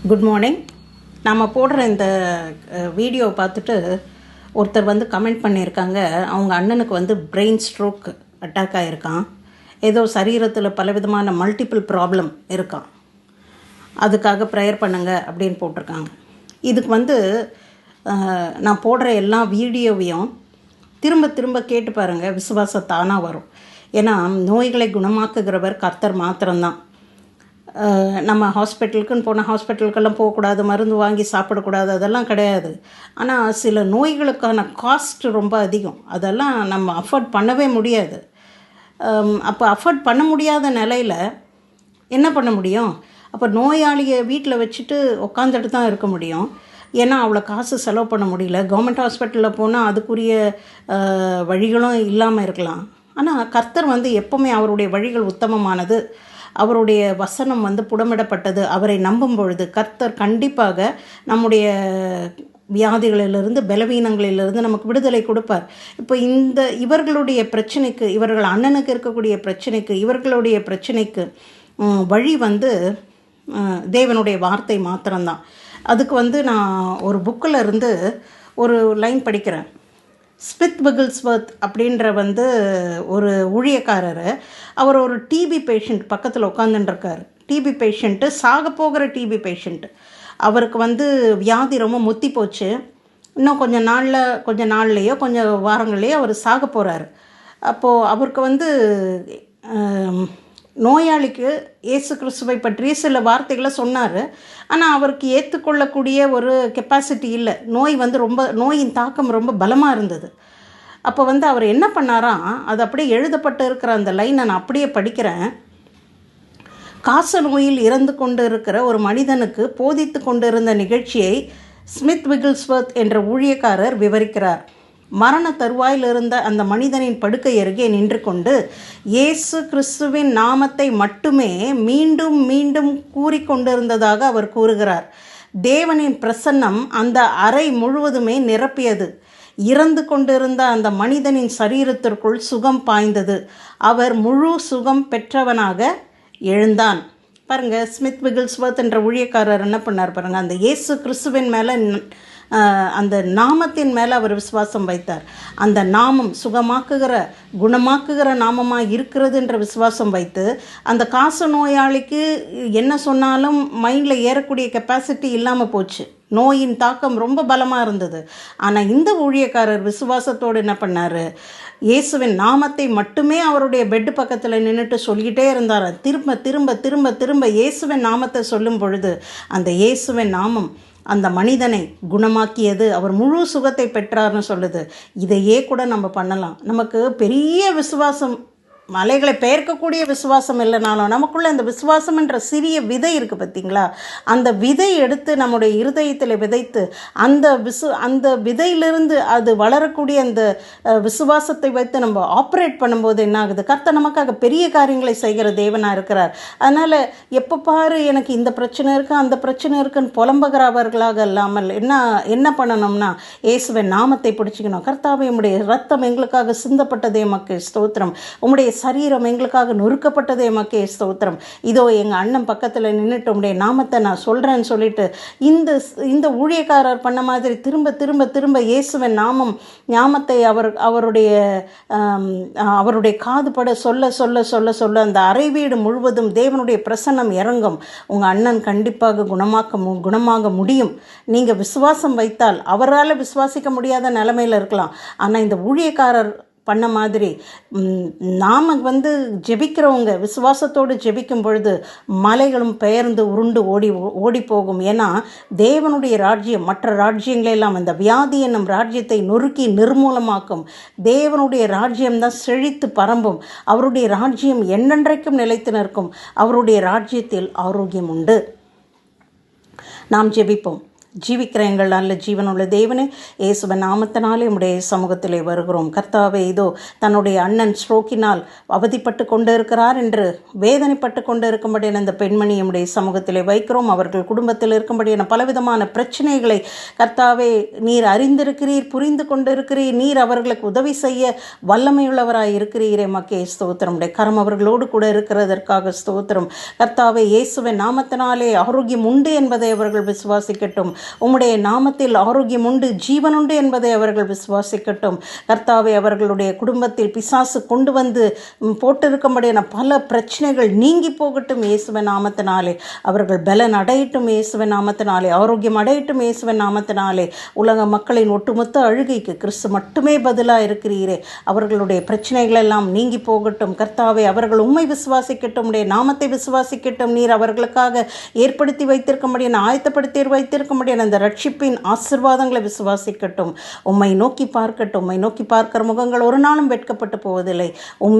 Good morning. நம்ம போடுற இந்த வீடியோ பார்த்துட்டு ஒருத்தர் கமெண்ட் பண்ணியிருக்காங்க. அவங்க அண்ணனுக்கு பிரெயின் ஸ்ட்ரோக் அட்டாக் ஆகிருக்கான். ஏதோ சரீரத்தில் பலவிதமான மல்டிபிள் ப்ராப்ளம் இருக்கான். அதுக்காக ப்ரேயர் பண்ணுங்க அப்படின்னு போட்டிருக்காங்க. இதுக்கு நான் போடுற எல்லா வீடியோவையும் திரும்ப திரும்ப கேட்டு பாருங்கள், விசுவாசம் தானாக வரும். ஏன்னா நோய்களை குணமாக்குகிறவர் கர்த்தர் மாத்திரம்தான். நம்ம ஹாஸ்பிட்டலுக்குன்னு போனால் ஹாஸ்பிட்டலுக்கெல்லாம் போகக்கூடாது, மருந்து வாங்கி சாப்பிடக்கூடாது, அதெல்லாம் கிடையாது. ஆனால் சில நோய்களுக்கான காஸ்ட் ரொம்ப அதிகம். அதெல்லாம் நம்ம அஃபோர்ட் பண்ணவே முடியாது. அப்போ அஃபோர்ட் பண்ண முடியாத நிலையில் என்ன பண்ண முடியும்? அப்போ நோயாளியை வீட்டில் வச்சுட்டு உட்காந்துட்டு தான் இருக்க முடியும். ஏன்னா அவ்வளோ காசு செலவு பண்ண முடியல. கவர்மெண்ட் ஹாஸ்பிட்டலில் போனால் அதுக்குரிய வழிகளும் இல்லாமல் இருக்கலாம். ஆனால் கர்த்தர் எப்போவுமே அவருடைய வழிகள் உத்தமமானது. அவருடைய வசனம் புடமிடப்பட்டது. அவரை நம்பும் பொழுது கர்த்தர் கண்டிப்பாக நம்முடைய வியாதிகளிலிருந்து, பலவீனங்களிலிருந்து நமக்கு விடுதலை கொடுப்பார். இப்போ இவர்களுடைய பிரச்சனைக்கு, இவர்கள் அண்ணனுக்கு இருக்கக்கூடிய பிரச்சனைக்கு, இவர்களுடைய பிரச்சனைக்கு வழி தேவனுடைய வார்த்தை மாத்திரம்தான். அதுக்கு நான் ஒரு புக்கில் இருந்து ஒரு லைன் படிக்கிறேன். ஸ்மித் விகில்ஸ்வர்த் அப்படின்ற ஒரு ஊழியக்காரர். அவர் ஒரு டிபி பேஷண்ட் பக்கத்தில் உட்காந்துட்டுருக்கார். டிபி பேஷண்ட்டு, சாக போகிற டிபி பேஷண்ட்டு. அவருக்கு வியாதி ரொம்ப முத்தி போச்சு. இன்னும் கொஞ்சம் நாள்லேயோ கொஞ்சம் வாரங்கள்லேயோ அவர் சாக போகிறார். அப்போது அவருக்கு நோயாளிக்கு இயேசு கிறிஸ்துவை பற்றி சில வார்த்தைகளை சொன்னார். ஆனால் அவருக்கு ஏற்றுக்கொள்ளக்கூடிய ஒரு கெப்பாசிட்டி இல்லை. நோயின் தாக்கம் ரொம்ப பலமாக இருந்தது. அப்போ அவர் என்ன பண்ணாராம், அது அப்படியே எழுதப்பட்டு இருக்கிற அந்த லைனை நான் அப்படியே படிக்கிறேன். காச நோயில் இறந்து கொண்டு இருக்கிற ஒரு மனிதனுக்கு போதித்து கொண்டிருந்த நிகழ்ச்சியை ஸ்மித் விகில்ஸ்வர்த் என்ற ஊழியக்காரர் விவரிக்கிறார். மரண தருவாயில் இருந்த அந்த மனிதனின் படுக்கை அருகே நின்று கொண்டு இயேசு கிறிஸ்துவின் நாமத்தை மட்டுமே மீண்டும் மீண்டும் கூறிக்கொண்டிருந்ததாக அவர் கூறுகிறார். தேவனின் பிரசன்னம் அந்த அறை முழுவதுமே நிரப்பியது. இறந்து கொண்டிருந்த அந்த மனிதனின் சரீரத்திற்குள் சுகம் பாய்ந்தது. அவர் முழு சுகம் பெற்றவனாக எழுந்தான். பாருங்கள், ஸ்மித் விகில்ஸ்வர்த் என்ற ஊழியக்காரர் என்ன பண்ணார் பாருங்கள். அந்த இயேசு கிறிஸ்துவின் மேலே, அந்த நாமத்தின் மேலே அவர் விசுவாசம் வைத்தார். அந்த நாமம் சுகமாக்குகிற, குணமாக்குகிற நாமமாக இருக்கிறதுன்ற விசுவாசம் வைத்து, அந்த காச நோயாளிக்கு என்ன சொன்னாலும் மைண்டில் ஏறக்கூடிய கெப்பாசிட்டி இல்லாமல் போச்சு. நோயின் தாக்கம் ரொம்ப பலமாக இருந்தது. ஆனால் இந்த ஊழியக்காரர் விசுவாசத்தோடு என்ன பண்ணார், இயேசுவின் நாமத்தை மட்டுமே அவருடைய பெட்டு பக்கத்தில் நின்றுட்டு சொல்லிக்கிட்டே இருந்தார். திரும்ப திரும்ப திரும்ப திரும்ப இயேசுவின் நாமத்தை சொல்லும் பொழுது அந்த இயேசுவின் நாமம் அந்த மனிதனை குணமாக்கியது. அவர் முழு சுகத்தை பெற்றார்னு சொல்லுது. இதையே கூட நம்ம பண்ணலாம். நமக்கு பெரிய விசுவாசம், மலைகளை பெயர்க்கக்கூடிய விசுவாசம் இல்லைனாலும் நமக்குள்ளே அந்த விசுவாசம்ன்ற சிறிய விதை இருக்குது பார்த்திங்களா, அந்த விதை எடுத்து நம்முடைய இருதயத்தில் விதைத்து அந்த விதையிலிருந்து அது வளரக்கூடிய அந்த விசுவாசத்தை வைத்து நம்ம ஆப்ரேட் பண்ணும்போது என்ன ஆகுது, கர்த்தர் நமக்காக பெரிய காரியங்களை செய்கிற தேவனாக இருக்கிறார். அதனால் எப்போ பாரு எனக்கு இந்த பிரச்சனை இருக்குது அந்த பிரச்சனை இருக்குன்னு புலம்புகிறவர்களாக இல்லாமல் என்ன பண்ணணும்னா, இயேசுவின் நாமத்தை பிடிச்சிக்கணும். கர்த்தாவே, உம்முடைய ரத்தம் எங்களுக்காக சிந்தப்பட்டதே மக்கள் ஸ்தோத்திரம், உம்முடைய சரீரம் எங்களுக்காக நொறுக்கப்பட்டதே மக்கே ஸ்தோத்திரம், இதோ எங்கள் அண்ணன் பக்கத்தில் நின்றுட்டு உடைய நாமத்தை நான் சொல்கிறேன்னு சொல்லிட்டு இந்த ஊழியக்காரர் பண்ண மாதிரி திரும்ப திரும்ப திரும்ப இயேசுவின் ஞாபத்தை அவருடைய காதுபட சொல்ல சொல்ல சொல்ல சொல்ல அந்த அறை வீடு முழுவதும் தேவனுடைய பிரசன்னம் இறங்கும். உங்கள் அண்ணன் கண்டிப்பாக குணமாக முடியும். நீங்கள் விசுவாசம் வைத்தால். அவரால் விசுவாசிக்க முடியாத நிலைமையில் இருக்கலாம். ஆனால் இந்த ஊழியக்காரர் பண்ண மாதிரி நாம் ஜெபிக்கிறவங்க விசுவாசத்தோடு ஜெபிக்கும் பொழுது மலைகளும் பெயர்ந்து உருண்டு ஓடி போகும். ஏன்னா தேவனுடைய ராஜ்யம் மற்ற ராஜ்யங்களெல்லாம் அந்த வியாதி என்னும் ராஜ்யத்தை நொறுக்கி நிர்மூலமாக்கும். தேவனுடைய ராஜ்யம்தான் செழித்து பரம்பும். அவருடைய ராஜ்யம் என்னென்றைக்கும் நிலைத்து நிற்கும். அவருடைய ராஜ்யத்தில் ஆரோக்கியம் உண்டு. நாம் ஜெபிப்போம். ஜீவிக்கிற எங்கள் நல்ல ஜீவனுள்ள தேவனே, இயேசுவின் நாமத்தினாலே உம்முடைய சமூகத்திலே வருகிறோம். கர்த்தாவே, இதோ தன்னுடைய அண்ணன் ஸ்ட்ரோக்கினால் அவதிப்பட்டு கொண்டு இருக்கிறார் என்று வேதனைப்பட்டு கொண்டு இருக்கும்படியான இந்த பெண்மணி உம்முடைய சமூகத்திலே வைக்கிறோம். அவர்கள் குடும்பத்தில் இருக்கும்படியான பலவிதமான பிரச்சனைகளை கர்த்தாவே நீர் அறிந்திருக்கிறீர், புரிந்து கொண்டு இருக்கிறீர். நீர் அவர்களுக்கு உதவி செய்ய வல்லமையுள்ளவராய் இருக்கிறீரே. மக்கே ஸ்தோத்திரம். உடைய கரம் அவர்களோடு கூட இருக்கிறதற்காக ஸ்தோத்திரம். கர்த்தாவே, இயேசுவின் நாமத்தினாலே ஆரோக்கியம் உண்டு என்பதை அவர்கள் விசுவாசிக்கட்டும். உம்முடைய நாமத்தில் ஆரோக்கியம் உண்டு, ஜீவன் உண்டு என்பதை அவர்கள் விசுவாசிக்கட்டும். கர்த்தாவே, அவர்களுடைய குடும்பத்தில் பிசாசு கொண்டு வந்து போட்டிருக்கும்படியான பல பிரச்சனைகள் நீங்கி போகட்டும் இயேசுவின் நாமத்தினாலே. அவர்கள் பலன் அடையட்டும் இயேசுவின் நாமத்தினாலே, ஆரோக்கியம் அடையட்டும் இயேசுவின் நாமத்தினாலே. உலக மக்களின் ஒட்டுமொத்த அழுகைக்கு கிறிஸ்து மட்டுமே பதிலாக இருக்கிறீரே. அவர்களுடைய பிரச்சனைகள் எல்லாம் நீங்கி போகட்டும். கர்த்தாவே, அவர்கள் உம்மை விசுவாசிக்கட்டும், உடைய நாமத்தை விசுவாசிக்கட்டும். நீர் அவர்களுக்காக ஏற்படுத்தி வைத்திருக்கும்படியான ஆயத்தப்படுத்தி வைத்திருக்கும்படியான அந்த ரட்சிப்பின் ஆசீர்வாதங்களை விசுவாசிக்கட்டும். உம்மை நோக்கி பார்க்கட்டும். உம்மை நோக்கி பார்க்கிற முகங்கள் ஒரு நாளும் வெட்கப்பட்டு போவதில்லை.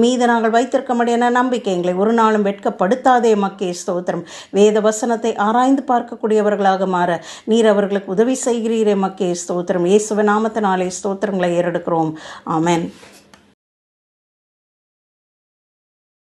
மீது நாங்கள் வைத்திருக்கும்படியான நம்பிக்கை எங்களை ஒரு நாளும் வெட்கப்படுத்தாதே. மக்கே ஸ்தோத்திரம். வேத வசனத்தை ஆராய்ந்து பார்க்கக்கூடியவர்களாக மாற நீர் அவர்களுக்கு உதவி செய்கிறீரே. மக்கே ஸ்தோத்திரம். இயேசுவின் நாமத்தினாலே ஸ்தோத்திரங்களை ஏறெடுக்கிறோம். ஆமென்.